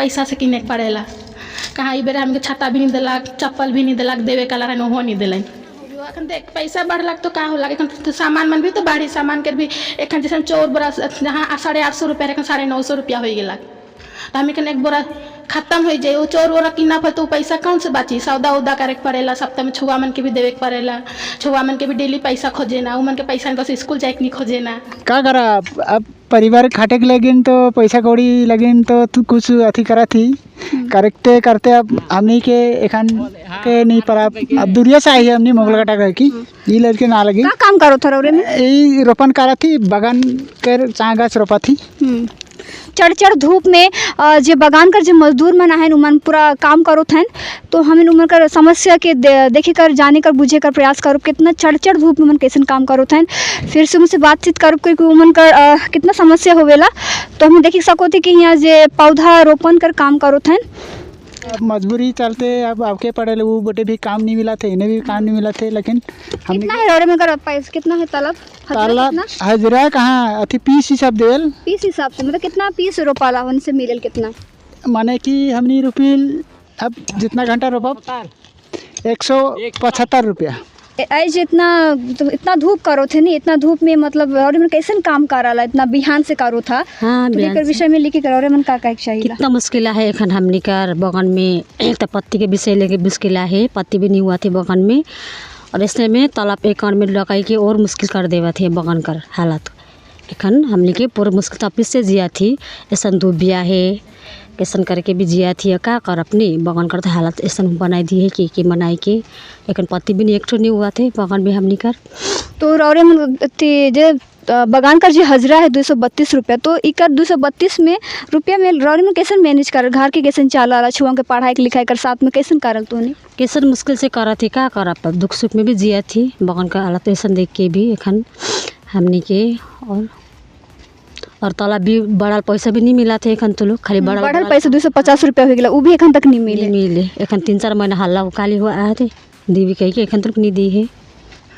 पैसा से किने के पड़ेला। कहाँ ई बेर हमके छाता भी नहीं दिलक, चप्पल भी नहीं दिलक, देवे कला रहन ओहो नहीं दिलन। एखन देख पैसा बढ़लक तो का होलक, एखन तो सामान मन भी तो बढ़ी, सामान के भी एखन जैसे चौर बोरा जहाँ 850 रुपया एखन 950 रुपया हो गेलक। तो हम एखन एक बोरा खत्म हो जाए, वो चौर बोरा किना पर तो पैसा कौन से बाची, सौदा उदा करे के पड़ेला, सप्ताह में छुआ मन के भी देवे के पड़ेला, छुआ मन के भी डेली पैसा खोजे ना, उ मन के पैसा बस स्कूल जाए के नहीं खोजे ना। का करा अब परिवार खाटे के लगिन तो पैसा कौड़ी लगिन तो तू कुछ अथी करा थी करते करते अब हमनी के एखन के नहीं पड़ा। अब दूरिया से आई है हमनी मोगल कटा कर की ये लड़के ना लगी का काम करो था रे में यही रोपन करा थी, बगान कर चाह गाछ रोपा थी। चढ़ चढ़ धूप में जे बगान कर जो मजदूर मन है उमन पूरा काम करो थन, तो हमें उमन कर समस्या के देखे कर जाने कर बुझे कर प्रयास करो कितना चढ़ चढ़ धूप में उमन कैसे काम करो थन, फिर से उनसे बातचीत करो कि उमन कर कितना समस्या होवेला। तो हमें देख सको थे कि यहाँ जे पौधा रोपण कर काम करो थन। अब मजबूरी चलते अब आपके पड़े वो बटे भी काम नहीं मिला थे, इन्हें भी काम नहीं मिला थे, लेकिन हमने कितना है रोड में कर पैसा कितना है तलब ताला हजरा कहाँ अथी पीस ही सब देवल पीस हिसाब से मतलब कितना पीस रोपाला उनसे मिलल कितना माने कि हमने रुपील अब जितना घंटा रोपा 175 रुपया। आज इतना तो इतना धूप करो थे नहीं, इतना धूप में मतलब और में कैसे काम कराला इतना बिहान से करो था। हाँ, तो लेकर विषय में लिखी करो रे मन का चाहिए कितना मुश्किल है एखन हमनी कर बगान में। एक तो पत्ती के विषय लेके मुश्किल है, पत्ती भी नहीं हुआ थी बगान में, और इसने में तालाब एक में लगाई के और मुश्किल कर देवा थे बगान कर हालत। एखन हमनी के पूरा मुश्किल तपिस से जिया थी, ऐसा धूप बिया है कैसन करके भी जिया थी, का कर अपनी बगान करते हालत ऐसा बनाई दी है कि बनाई के लेकिन पत्ती भी नहीं एक नहीं हुआ थे बगान में हमनी कर। तो रौरे जे बगान का जो हजरा है 232 रुपया, तो इकर 232 में रुपया में रौरे में कैसे मैनेज कर घर के कैसे चला छुआ के पढ़ाई के लिखाई कर साथ में कैसे करल तो नहीं कैसन मुश्किल से करा थी, का कर अब दुख सुख में भी जिया थी बगान का हालत ऐसा देख के भी एखन हमनी के। और तालाब भी बड़ा पैसा भी नहीं मिला थे एखन, तो लोग खाली बड़ा पैसा 250 रुपया हो गया, वो भी एखन तक नहीं मिले एखन 3-4 महीना हल्ला काली हुआ आए थे दीवी कही के एखन तक नहीं दी है।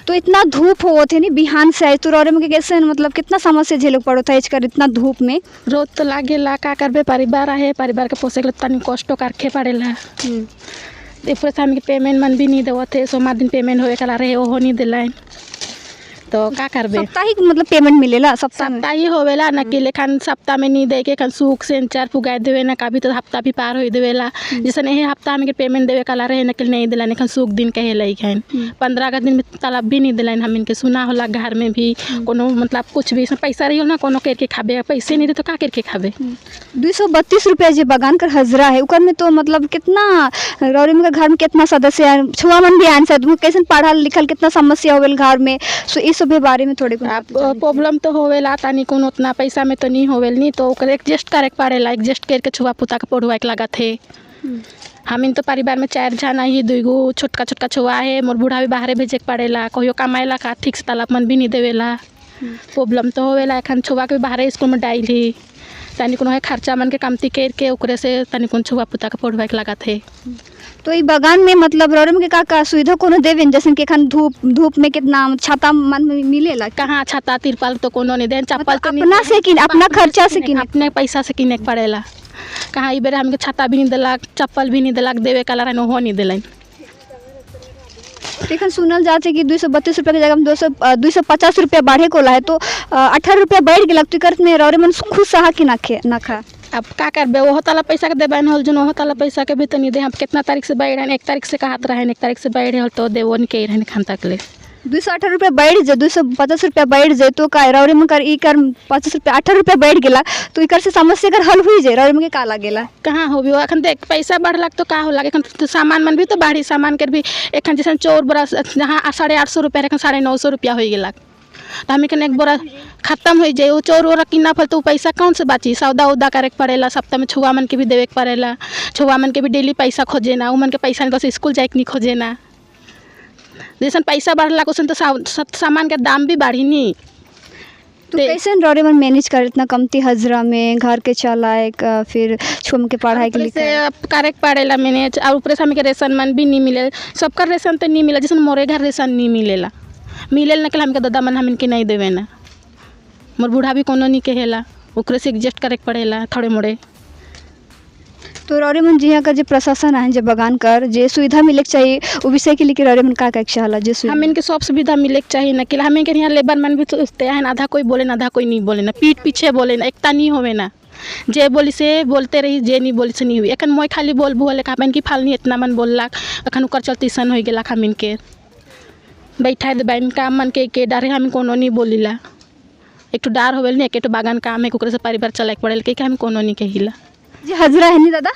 तो इतना धूप हो थे नहीं बिहान से आए तो रौरे में कैसे मतलब कितना समस्या झेले पड़ो था इसकर इतना धूप में। रोज तो लागे ला का करबे, परिवार है, परिवार के पोसे के तनी कष्ट करके पड़ेला। ऊपर से हमके पेमेंट मन भी नहीं देवत है, सोमवार दिन पेमेंट होए कला रहे ओहो नहीं दिलाइन, तो का करबे। साप्ताहिक मतलब पेमेंट मिलेला सप्ताह ही होवेला न कि लेखन सप्ताह में नहीं दे के खन सूख से 4 पुगाए देवे ना, कभी तो हफ्ता भी पार हो देवेला। जैसे नहीं हफ्ता में पेमेंट देवे कला रहे न कि नहीं दिला निकन सूख दिन कहे लई खाइन 15 का दिन में तालाब भी नहीं दिलाइन। हम इनके सुना होला घर में भी कोनो मतलब कुछ भी पैसा रही हो ना कोनो करके खाबे, पैसे नहीं रहे तो का करके खाबे। 232 रुपया जो बगान कर हजरा है उकर में तो मतलब कितना रौरे में घर में कितना सदस्य है, छुआ मन भी आन सकते कैसे पढ़ल लिखल कितना समस्या होवेल घर में, सो इस सब बारे में थोड़े प्रॉब्लम तो होवेला तानी कोनो उतना पैसा में तो नहीं होवेल नहीं, तो ओकर एडजस्ट करे के पड़ेला, एडजस्ट करके छुआ पुता के पढ़वाए के लगा थे। हम इन तो परिवार में 4 जना ही, 2 छोटका छोटका छुआ है, मोर बूढ़ा भी बाहर भेजे के पड़ेला, कहियो कमाएला का ठीक से तालाब मन भी नहीं देवेला, प्रॉब्लम तो होवेला। एखन छुआ के बाहर स्कूल में डाइल ही तनी कोनो है खर्चा मन के कमती करके ओकरे से तनी कोनो छुआ पुता के पढ़वाए के लगा थे। तो ये बगान में मतलब रौरे में का सुविधा कोनो देवेन जैसे कि एखन धूप में कितना छाता मन में मिलेला, कहाँ छाता तिरपाल तो कोनो नहीं देन, चप्पल तो अपना से कि अपना खर्चा से कि अपने पैसा से किने के पड़ेला। कहाँ ई बेर हमके छाता भी नहीं दिलक, चप्पल भी नहीं दिलक, देवे कला रहन ओहो नहीं दिलन। लेकिन सुनल जाते कि 232 रुपया के जगह 250 रुपया बढ़े को है, तो 18 रुपया बढ़ गया तो करत में रौरे मन खुश सहा कि ना खा। अब का करबे, ओहो ताला पैसा के देबन होल जन ओहो ताला पैसा के भी तो नहीं दे। हम कितना तारीख से बैठ रहे, 1 तारीख से कहत रहे 1 तारीख से बैठ होल तो देवो नहीं कह रहे खान तक ले 218 रुपया बढ़ जाए 250 रुपया बढ़ जाए तो का रौरे में कर ई कर 50 रुपया 18 रुपया बढ़ गया तो इकर से समस्या कर हल हुई जाए, रौरे में का लागेला कहाँ होबी। एखन देख पैसा बढ़लक तो का होला, एखन तो सामान मन भी तो बढ़ी, सामान के भी एखन जैसे चौर बोरा जहाँ 850 रुपया एखन 950 रुपया हो गेलक। तो हम एक बोरा खत्म हो जाए, वो चौर वोरा किना फल तो पैसा कौन से बाची, सौदा उदा करे के पड़ेला, सप्ताह में छुआ मन के भी देवे के पड़ेला, छुआ मन के भी डेली पैसा खोजे ना, उ मन के पैसा बस स्कूल जाए के नहीं खोजे ना। जैसे पैसा बढ़ला वैसे तो सामान के दाम भी बढ़ी नहीं। तो कैसे रौरे मन मैनेज कर इतना कमती हजरा में घर के चलाए फिर छुम के पढ़ाई के लिए करे के पड़ेला मैनेज। और ऊपर से हमें रेशन मन भी नहीं मिले, सबका रेशन तो नहीं मिला, जैसे मोरे घर रेशन नहीं मिलेला, मिलेल न के हमके दादा मन हम इनके नहीं देवे ना, मोर बूढ़ा भी कोनो नहीं कहेला, ओकरे से एडजस्ट करे के पड़ेला थोड़े मोड़े। तो रौरे मन जी का जो प्रशासन है जो बगान कर जो सुविधा मिले के चाहिए वो विषय के लिए रौरे मन का इच्छा है जो हम इनके सब सुविधा मिले के चाहिए ना कि हम इनके यहाँ लेबर मन भी सोचते हैं आधा कोई बोले ना आधा कोई नहीं बोले ना पीठ पीछे बोले ना एकता नहीं होवे ना जे बोली से बोलते रही जे नहीं बोली से नहीं हुई एखन मोय खाली बोल बोले का कि फालनी इतना मन बोललाक अखन ओकर चलते सन हो गेला हम इनके बैठा दे बहन काम मन के डरे हम कोनो नहीं बोलीला एक तो डार होवेल नहीं एक तो बागान काम है ओकरे से परिवार चलाए पड़ेल के हम कोनो नहीं कहिला जी हजरा है नहीं दादा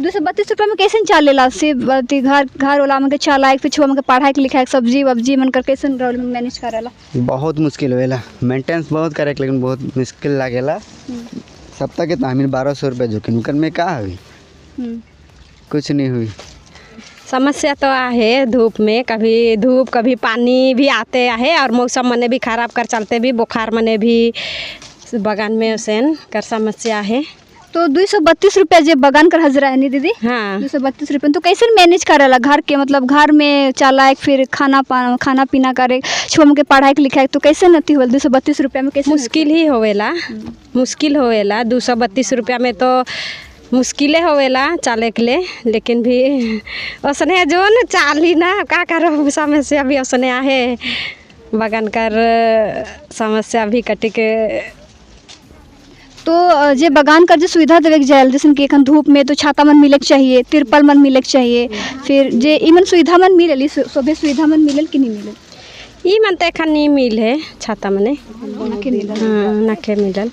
232 रुपये में कैसे चलेला से घर वाला मन के चलाए फिर छुआ मन के पढ़ाई लिखाई सब्जी वब्जी मन कर कैसे मैनेज करेला बहुत मुश्किल होएला मेंटेनेंस बहुत करे लेकिन बहुत मुश्किल लागेला सप्ताह के तामीन 1200 रुपये जोखिम कर में का हुई कुछ नहीं हुई। समस्या तो आहे धूप में कभी धूप कभी पानी भी आते आहे और मौसम मने भी खराब कर चलते भी बुखार मने भी बगान में उसेन कर समस्या है। तो 232 रुपया जो बगान कर हजरा है नहीं दीदी हाँ 232 रुपये तो कैसे मैनेज करेला घर के मतलब घर में चलाए फिर खाना पीना करे छोम के पढ़ाई लिखाई तो कैसे नहीं हो 232 रुपया में कैसे मुश्किल ही होवेला 232 रुपया में तो मुश्किल होवेला चले के लिए लेकिन भी उसने जो न चाली ना का करो समस्या भी उसने आहे बगान कर समस्या भी कटी के तो जे बगान कर जो सुविधा देवे के जाए जैसे कि एखन धूप में तो छाता मन मिले के चाहिए तिरपल मन मिले के चाहिए फिर जे इमन सुविधा मन मिले सभी सुविधा मन मिले कि नहीं मिले ई मन तो एखन नहीं मिल है छाता मने नखे मिलल